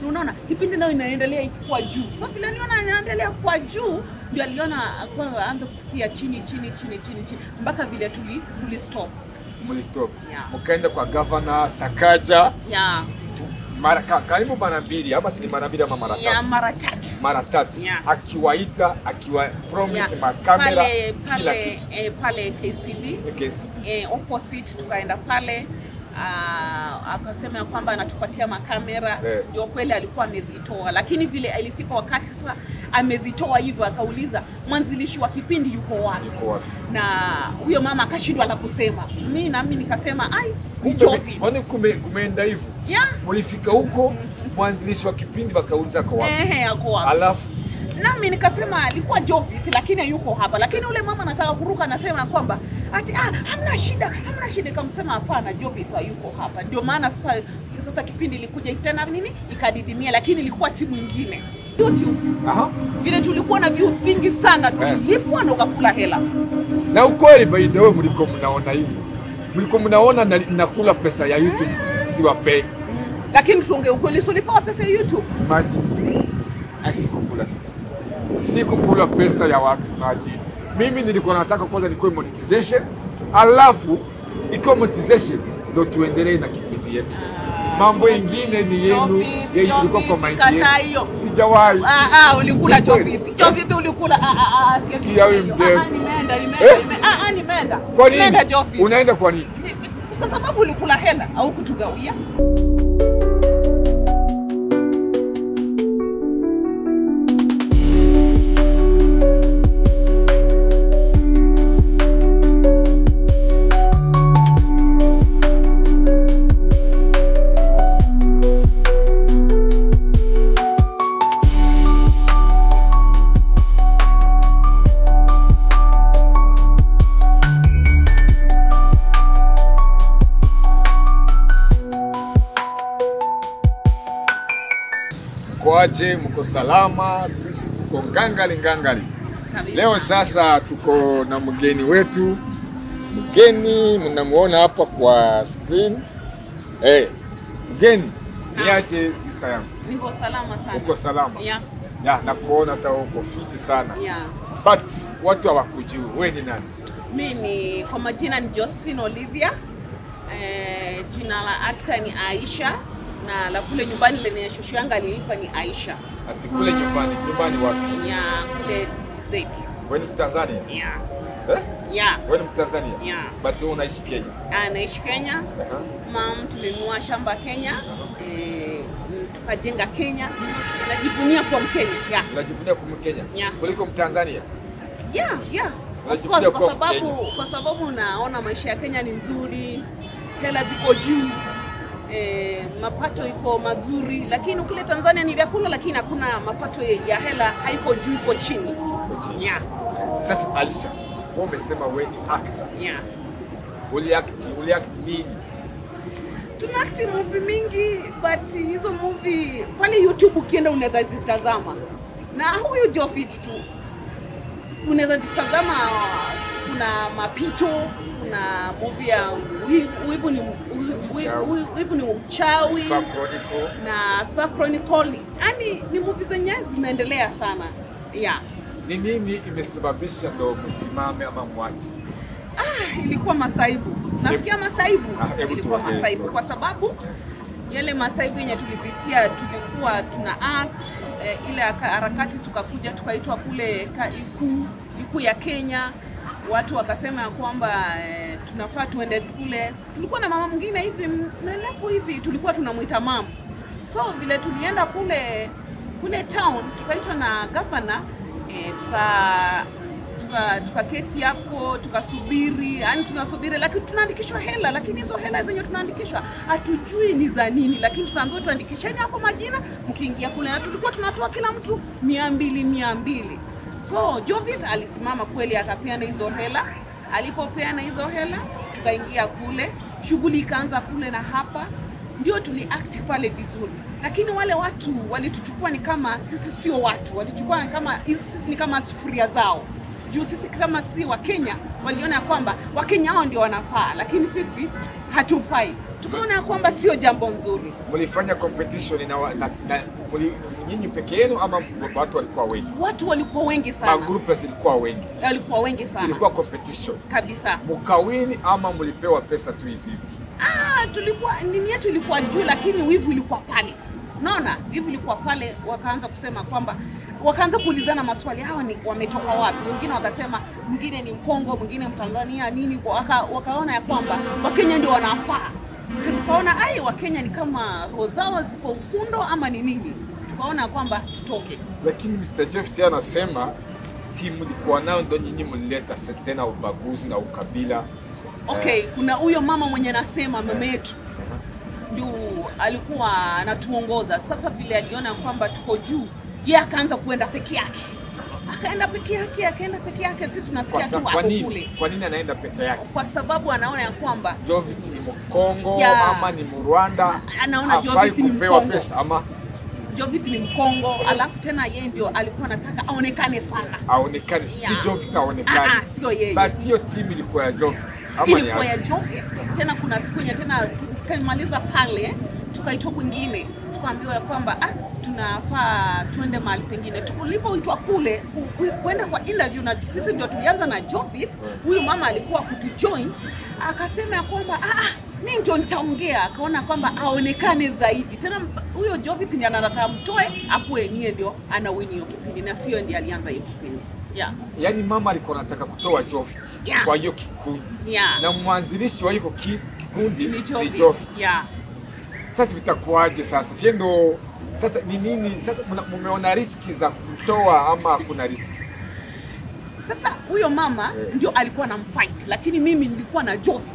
unaona kipindi nayo inaendelea kwa juu. Sasa vile niona inaendelea kwa juu ndio aliona kwa aanze kufia chini mpaka vile tuli stop. Mlistop. Mkaenda kwa governor Sakaja. Karibu mara mbili ama si mara mbili ama mara tatu? Mara tatu. Akiwaita, akiwa promise makamera pale KCB. Opposite tukaenda pale. Akasema kwamba anatupatia makamera. Ndio kweli alikuwa amezitoa, lakini vile alifika wakati sasa amezitoa hivyo akauliza mwanzilishi wa kipindi yuko wapi? Na huyo mama akashindwa la kusema. Mimi nikasema ni Jovi. Kwani kumeenda hivyo? Mlifika huko mwanzilishi wa kipindi wakauliza kwa wapi? Ako wapi? Alafu nami nikasema alikuwa Jovi lakini yuko hapa, lakini ule mama anataka kuruka anasema kwamba ati hamna shida. Nikamsema hapana, Jovi yuko hapa. Ndio maana sasa kipindi ilikuja tena ikadidimia, lakini ilikuwa timu nyingine YouTube. Vile tulikuwa na view vingi sana, tulipwa na ukakula hela. Na ukweli by the way mliko mnaona hivyo. Mliko mnaona nakula pesa ya YouTube siwapei. Lakini tuongee ukweli, ulipewa pesa ya YouTube? Maji. Sikukula pesa ya watu maji. Mimi nilikuwa nataka kwanza nikuwe monetization, alafu iko monetization ndio tuendelee na kipindi yetu. Mambo mengine ni yenu, ilikuwa kwa mind yetu. Sijawahi. Ulikula Jovi ulikula. Sikia wewe mdemu. Nimeenda. Kwa nini? Unaenda kwa nini? Kwa sababu ulikula hela au kutugawia. Kwaje, mko salama? Sisi tuko ngangali. Leo sasa tuko na mgeni wetu. Mgeni mnamuona hapa kwa screen. Mgeni, niache sister yangu. Niko salama sana. Uko salama? Na kuona hata uko fiti sana. But watu hawakujui. Wewe ni nani? Mimi kwa majina ni Josephine Olivia. Jina la actor ni Aisha. Na la kule nyumbani lenye shosho yangu alinipa ni Aisha. Ati kule nyumbani wapi? Kule TZ. Wewe ni Tanzania? Wewe ni Tanzania? But wewe unaishi Kenya? Naishi Kenya. Mom tulinunua shamba Kenya. Tukajenga Kenya. Najivunia kwa Mkenya. Najivunia kwa Mkenya? Kuliko Mtanzania? Kwa sababu naona maisha ya Kenya ni nzuri. Hela ziko juu. Mapato iko mazuri, lakini ukile Tanzania ni vyakula lakini hakuna mapato ya hela, haiko juu, iko chini. Sasa Aisha, wewe umesema wewe ni actor. Uliact nini? Tumeact movie mingi, but hizo movie pale YouTube ukienda unaweza zitazama. Na huyo Jofit tu unaweza zitazama, kuna mapito, kuna movie ya wivu ni mchawi na Spark Chronicle. Yaani ni movie zenye zimeendelea sana. Ni nini imesababisha ndo msimame ama mwache? Ilikuwa masaibu. Nasikia masaibu. Ilikuwa masaibu kwa sababu yale masaibu yenye tulipitia, tulikuwa tuna act ile harakati, tukakuja tukaitwa kule Ikulu ya Kenya. Watu wakasema kwamba tunafaa tuende kule. Tulikuwa na mama mwingine hivi mlepo hivi, tulikuwa tunamuita mama. So vile tulienda kule town, tukaitwa na governor, tukaketi hapo, tukasubiri. Yaani tunasubiri lakini tunaandikishwa hela, lakini hizo hela zenye tunaandikishwa hatujui ni za nini, lakini tunaambiwa tuandikisheni hapo majina mkiingia kule, na tulikuwa tunatoa kila mtu 200. So Jovit alisimama kweli akapeana hizo hela. Alipopeana hizo hela tukaingia kule, shughuli ikaanza kule, na hapa ndio tuliact pale vizuri. Lakini wale watu walituchukua ni kama sisi sio watu, walichukua kama sisi ni kama sufuria zao. Juu sisi kama si wa Kenya, waliona kwamba wa Kenya hao ndio wanafaa, lakini sisi hatufai. tukaona kwamba sio jambo nzuri. Mlifanya competition nyinyi peke yenu ama watu walikuwa wengi? Watu walikuwa wengi sana. Magrupu zilikuwa wengi. Walikuwa wengi sana. Ilikuwa competition. Kabisa. Mkawini ama mlipewa pesa tu hivi? Tulikuwa nini yetu ilikuwa juu, lakini wivu ilikuwa pale. Unaona? Wivu ilikuwa pale, wakaanza kusema kwamba wakaanza kuulizana maswali, hawa ni wametoka wapi? Wengine wakasema mwingine ni Mkongo, mwingine Mtanzania nini, wakaona ya kwamba Wakenya ndio wanafaa. Tukaona Wakenya ni kama roho zao ziko ufundo ama ni nini? Tukaona kwamba tutoke. Lakini Mr. Jeff anasema timu ilikuwa nao ndio nyinyi mlileta tena ubaguzi na ukabila. Okay, kuna huyo mama mwenye nasema mama yetu ndio alikuwa anatuongoza. Sasa vile aliona kwamba tuko juu, yeye akaanza kuenda peke yake. Akaenda peke yake, sisi tunasikia tu hapo kule. Kwa nini anaenda peke yake? Kwa sababu anaona ya kwamba Jovit ni Mkongo ama ni Mrwanda. Anaona Jovit ni kupewa pesa ama Jovit ni Mkongo, alafu tena yeye ndio alikuwa anataka aonekane sana. Aonekane, si Jovit aonekane. Sio yeye. But hiyo timu ilikuwa ya Jovit. Ilikuwa ya Jovit. Tena kuna siku yenye tena tukamaliza pale, tukaitwa kwingine. Tukaambiwa kwamba tunafaa tuende mahali pengine. Tulipoitwa kule kwenda kwa interview, na sisi ndio tulianza na Jovit. Huyu mama alikuwa kutujoin, akasema kwamba mimi ndio nitaongea. Akaona kwamba aonekane zaidi. Tena huyo Jovit ndiye anataka mtoe akuwe niye ndio anawini hiyo kipindi, na sio ndiye alianza hiyo kipindi. Yaani mama alikuwa anataka kutoa Jovit kwa hiyo kikundi. Na mwanzilishi wa hiyo kikundi ni Jovit. Sasa vitakuaje sasa? Si ndio sasa ni nini? Sasa mmeona riski za kutoa ama kuna riski? Sasa huyo mama ndio alikuwa na mfight, lakini mimi nilikuwa na Jovit.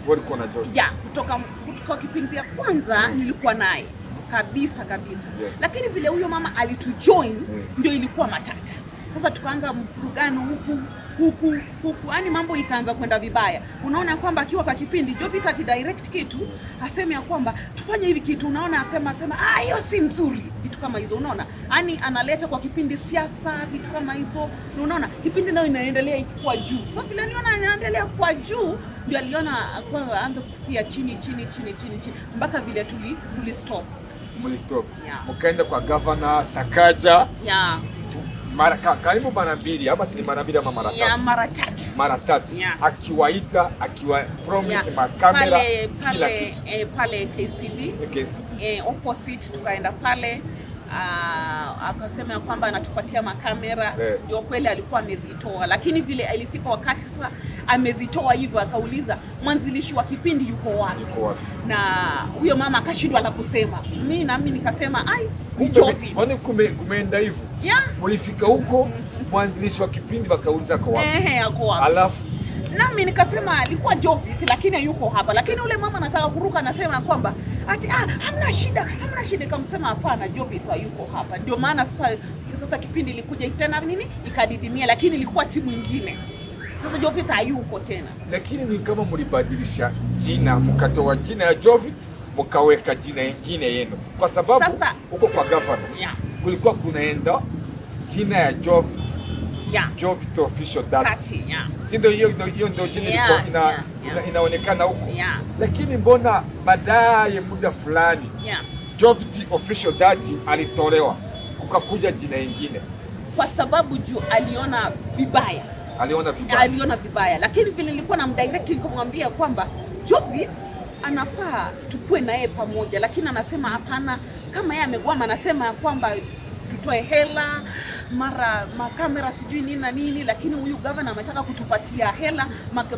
Walikuwa na Jovit. Kutoka kipindi ya kwanza nilikuwa naye kabisa. Yes. Lakini vile huyo mama alitujoin ndio ilikuwa matata. Sasa tukaanza mfurugano huku, yani mambo ikaanza kwenda vibaya. Unaona kwamba akiwa kwa kipindi Jovit akidirect kitu, aseme ya kwamba tufanye hivi kitu, unaona asema hiyo si nzuri, vitu kama hizo, unaona? Yani analeta kwa kipindi siasa, vitu kama hizo. Unaona kipindi nayo inaendelea ikikuwa juu. Sasa vile niona inaendelea kwa juu, ndio aliona kwamba aanze kufia chini mpaka vile tuli stop. Mlistop. Mkaenda kwa governor Sakaja. Karibu mara mbili ama si mara mbili ama mara tatu? Mara tatu. Akiwaita, akiwa promise makamera pale KCB. Opposite tukaenda pale. Akasema kwamba anatupatia makamera. Ndio kweli alikuwa amezitoa, lakini vile alifika wakati sasa amezitoa hivyo, akauliza mwanzilishi wa kipindi yuko wapi? Na huyo mama akashindwa la kusema. Mimi nikasema ni Jovit. Kwani kumeenda hivyo? Mlifika huko, mwanzilishi wa kipindi wakauliza kwa wapi? Ako wapi? Alafu nami nikasema alikuwa Jovit, lakini yuko hapa. Lakini ule mama anataka kuruka, anasema kwamba hamna shida. Nikamsema hapana, Jovit yuko hapa. Ndio maana sasa kipindi ilikuja tena ikadidimia, lakini ilikuwa timu nyingine. Sasa Jovit hayuko tena. Lakini ni kama mlibadilisha jina, mkatoa jina ya Jovit mkaweka jina lingine yenu. Kwa sababu huko kwa governor kulikuwa kunaenda jina ya Jovit. Jovit official dati. Si ndio hiyo ndio jina inaonekana huko. Lakini mbona baadaye muda fulani Jovit official dati alitolewa kukakuja jina lingine? Kwa sababu aliona vibaya. Aliona vibaya. Lakini vile nilikuwa na mdirect nikamwambia kwamba Jovit anafaa tukue na yeye pamoja, lakini anasema hapana, kama yeye amegwama, anasema kwamba tutoe hela mara makamera sijui nini na nini, lakini huyu governor ametaka kutupatia hela,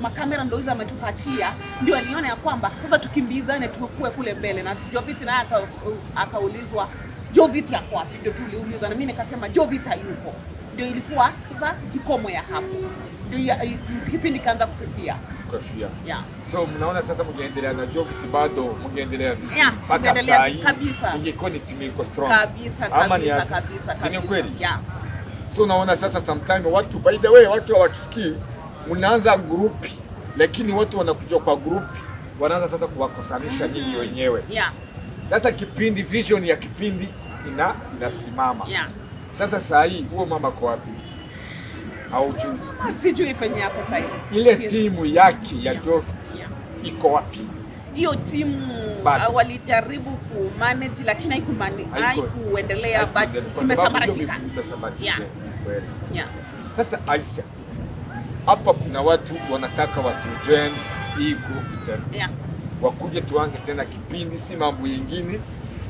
makamera ndio hizo ametupatia. Ndio aliona ya kwamba sasa tukimbizane tukue kule mbele. Na Jovit naye akaulizwa Jovit yako wapi? Ndio tuliuliza, na mimi nikasema Jovit hayupo. Ndio ilikuwa sasa kikomo ya hapo. Ndio kipindi kaanza kufifia. So mnaona sasa mngeendelea na Jovit bado mngeendelea vizuri mpaka sasa hivi kabisa. Ingekuwa ni timu iko strong kabisa. Ni kweli. So unaona sasa sometimes watu, by the way, watu hawatusikii. Unaanza group, lakini watu wanakuja kwa group wanaanza sasa kuwakosanisha nyinyi wenyewe. Sasa kipindi, vision ya kipindi inasimama. Sasa saa hii huo mama kwa wapi? Haujui. Sijui penye hapo sasa. Ile timu yake ya Jovit iko wapi? hiyo timu walijaribu ku manage lakini haikuendelea but imesambaratika. Yeah. Sasa Aisha, hapa kuna watu wanataka watu join hii group tena. Yeah. Wakuje tuanze tena kipindi, si mambo yengine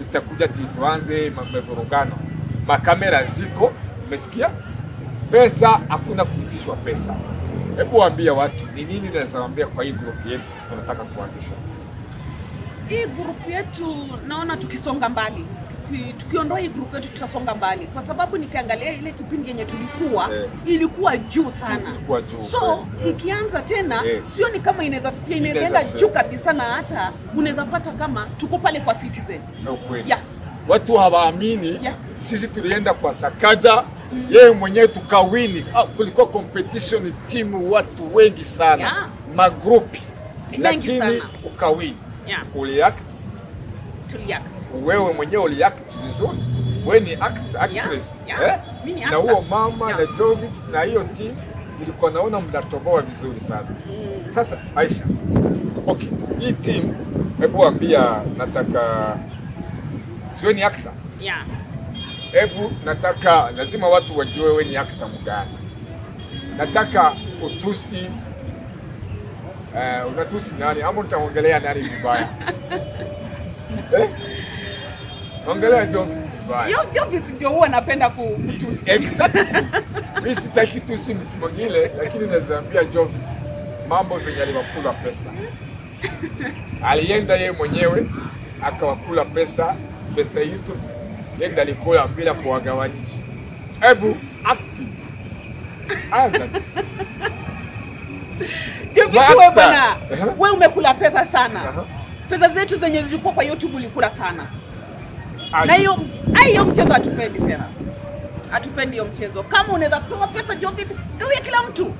itakuja tuanze mavurugano. Makamera ziko, umesikia? Pesa hakuna kuitishwa pesa. Hebu waambia watu ni nini naweza waambia kwa hii group yetu tunataka kuanzisha. Hii group yetu naona tukisonga mbali. Tukiondoa hii group yetu tutasonga mbali kwa sababu nikiangalia ile kipindi yenye tulikuwa ilikuwa juu sana. So ikianza tena sio ni kama inaweza juu kabisa, na hata unaweza pata kama tuko pale kwa Citizen. Yeah. Watu hawaamini. Sisi tulienda kwa Sakaja, yeye mwenyewe tukawini. Kulikuwa competition timu watu wengi sana. Magrupi. Lakini ukawini. Uliact. Wewe mwenyewe uliact vizuri. Wewe ni actress. Na huo mama na Jovit na hiyo team nilikuwa naona mnatoboa vizuri sana. Sasa Aisha, okay, hii team hebu ambia, nataka siwe ni actor. Hebu nataka lazima watu wajue wewe ni actor mgani. Nataka utusi unatusi nani ama utaongelea nani vibaya? Ongelea Jovit vibaya. Jovit ndio huwa anapenda kutusi. Exactly. Mimi sitaki tusi mtu mwingine, lakini nazaambia Jovit mambo venye aliwakula pesa. Alienda yeye mwenyewe akawakula pesa YouTube. Yeye alikula bila kuwagawanyisha. Hebu act. Wewe bwana, wewe umekula pesa sana. Pesa zetu zenye zilikuwa kwa YouTube ulikula sana. Na hiyo mchezo hatupendi tena. Hatupendi hiyo mchezo. Kama unaweza pewa pesa Jovit, gawie kila mtu.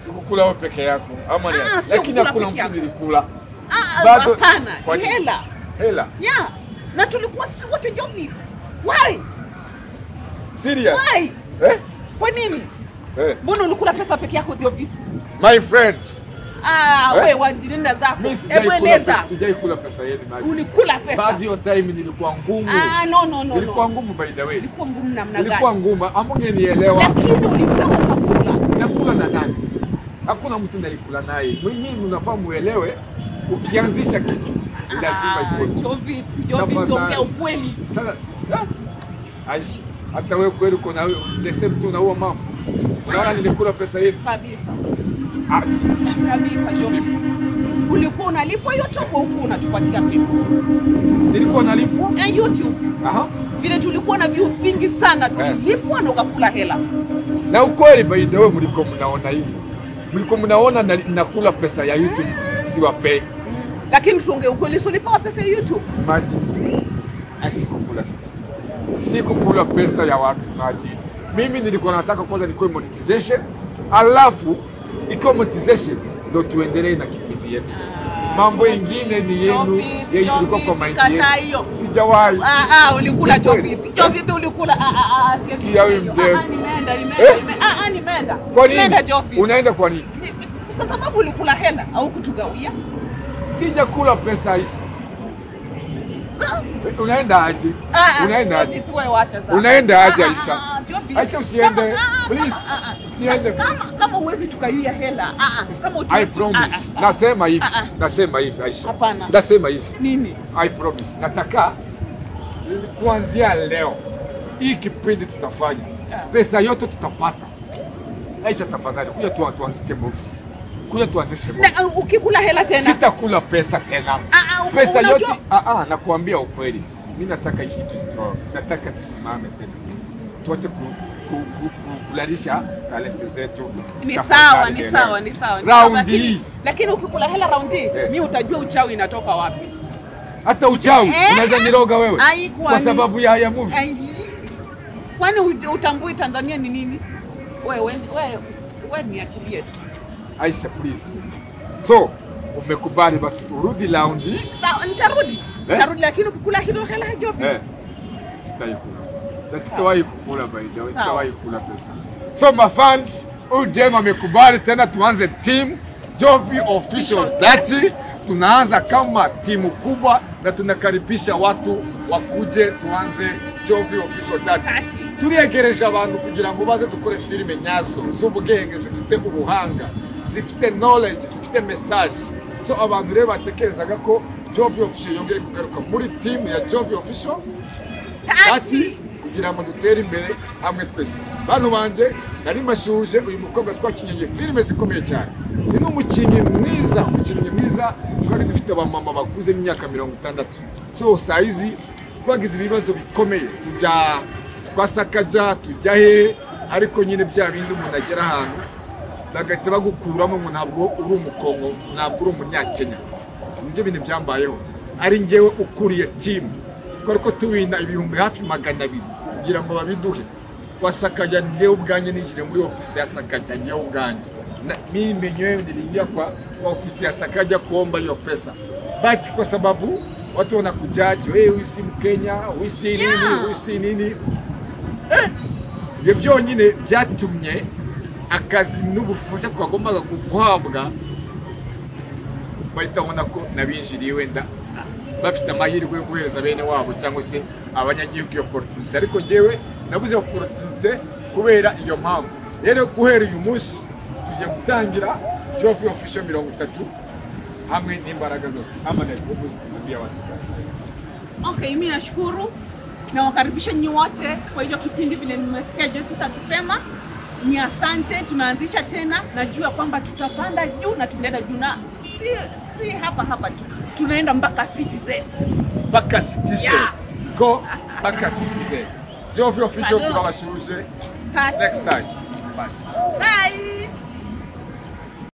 Sikukula wewe peke yako. Ama ni lakini hakuna mtu nilikula. Bado hapana. Hela. Yeah. Na tulikuwa si wote Jovit. Why? Serious? Why? Kwa nini? Mbona ulikula pesa peke yako Jovit? My friend. Wewe wajinenda zako. Hebu eleza. Sijai kula pesa yenu maji. Ulikula pesa. Baadhi ya time nilikuwa ngumu. No. Ilikuwa ngumu by the way. Ilikuwa ngumu namna gani? Ilikuwa ngumu. Amungenielewa. Lakini ulikula ukakula. Nakula na nani? Hakuna mtu naikula naye. Mimi unafaa muelewe, ukianzisha kitu lazima ikuwe. Jovit ongea ukweli. Sasa Aisha, hata wewe kweli uko na desem tu na huo mama. Unaona nilikula pesa yenu kabisa. Kabisa Jovit. Ulikuwa unalipwa YouTube au unatupatia pesa? Nilikuwa nalipwa YouTube. Vile tulikuwa na view vingi sana tulipwa na ukakula hela. Na ukweli by the way mliko mnaona hivi. Mliko mnaona nakula pesa ya YouTube siwapei. Lakini tuongee ukweli, ulipewa pesa ya YouTube? Maji. Asikukula. Sikukula pesa ya watu maji. Mimi nilikuwa nataka kwanza nikuwe monetization, alafu ikiwa monetization ndio tuendelee na kipindi yetu. Mambo mengine ni yenu, yeye ilikuwa kwa mind yetu. Sijawahi. Ulikula Jovit. Jovit ulikula. Sikia wewe mdemu. Nimeenda. Kwa nini? Unaenda kwa nini? Kwa sababu ulikula hela au kutugawia. Sijakula pesa hizi. Unaenda aje? Unaenda aje? Unaenda aje Aisha? Aisha usiende. Please. Usiende. Kama uwezi tukaiia hela. Kama I promise. Nasema hivi Aisha. Hapana. Nasema hivi. Nini? I promise. Nataka kuanzia leo hii kipindi tutafanya. Pesa yote tutapata. Aisha tafadhali kuja tuanzishe movie. Kuja tuanzishe movie. Na ukikula hela tena? Sitakula pesa tena. Pesa yote nakuambia ukweli. Mimi nataka hii kitu strong. Nataka tusimame tena. Tuache kulalisha talenti zetu. Ni sawa. Round hii. Lakini ukikula hela round hii, mimi utajua uchawi inatoka wapi. Hata uchawi unaweza niroga wewe. Kwa sababu ya movie. Kwani utambui Tanzania ni nini? Wewe niachilie tu. Aisha please. So, umekubali basi turudi round. Sawa, nitarudi. Nitarudi lakini ukikula hilo hela Jovit. Sitawahi kukula by the way. Sitawahi kula pesa. So my fans, udem amekubali tena tuanze team. Jovi Official Dati. Tunaanza kama timu kubwa na tunakaribisha watu wakuje tuanze Jovi Official Dati. Turiegereje abantu kugira ngo baze dukore filime nyazo z'ubugenge zifite ubuhanga, zifite knowledge, zifite message. So abantu rero batekerezaga ko Jovi Official yongeye kugaruka muri team ya Jovi Official Dati kugira ngo dutere imbere hamwe twese. Bano banje nari mashuje uyu mukobwa twakinye filime zikomeye cyane. Ni n'umukinnyi mwiza, twari dufite abamama bakuze imyaka 60. So saizi twagize ibibazo bikomeye, tujya kwa Sakaja, tujya he, ariko nyine bya bindi umuntu agera ahantu bagahita bagukuramo ngo ntabwo uri umukongo, ntabwo uri umunyakenya. Nibyo bintu byambayeho. Ari ngewe ukuriye team ko tuwina ibihumbi hafi 200 kugira ngo babiduhe. Kwa Sakaja ngewe ubwanye nigire muri ofisi ya Sakaja ngewe ubwanye. Mimi mwenyewe niliingia kwa ofisi ya Sakaja kuomba hiyo pesa. But kwa sababu watu wanakujaji, wewe usi Mkenya, usi nini. Ibyo byonyine byatumye akazi n'ubufasha twagombaga guhabwa bahita babona ko nabinjiriye wenda bafite amahirwe yo guhereza bene wabo cyangwa se abanyagihugu iyo opportunity. Ariko ngewe nabuze opportunity kubera iyo mpamvu. Rero guhera uyu munsi tujya gutangira Jovi Official 30 hamwe n'imbaraga zose. Amane kukuambia watu. Okay, mimi nashukuru na wakaribisha nyote kwa hiyo kipindi vile nimesikia Jeffy akisema. Ni asante, tunaanzisha tena, najua kwamba tutapanda juu na tunaenda juu na si hapa tu. Tunaenda mpaka Citizen. Mpaka Citizen. Yeah. Go mpaka Citizen. Jovi Official tunawashuruje. Next time. Bye. Bye.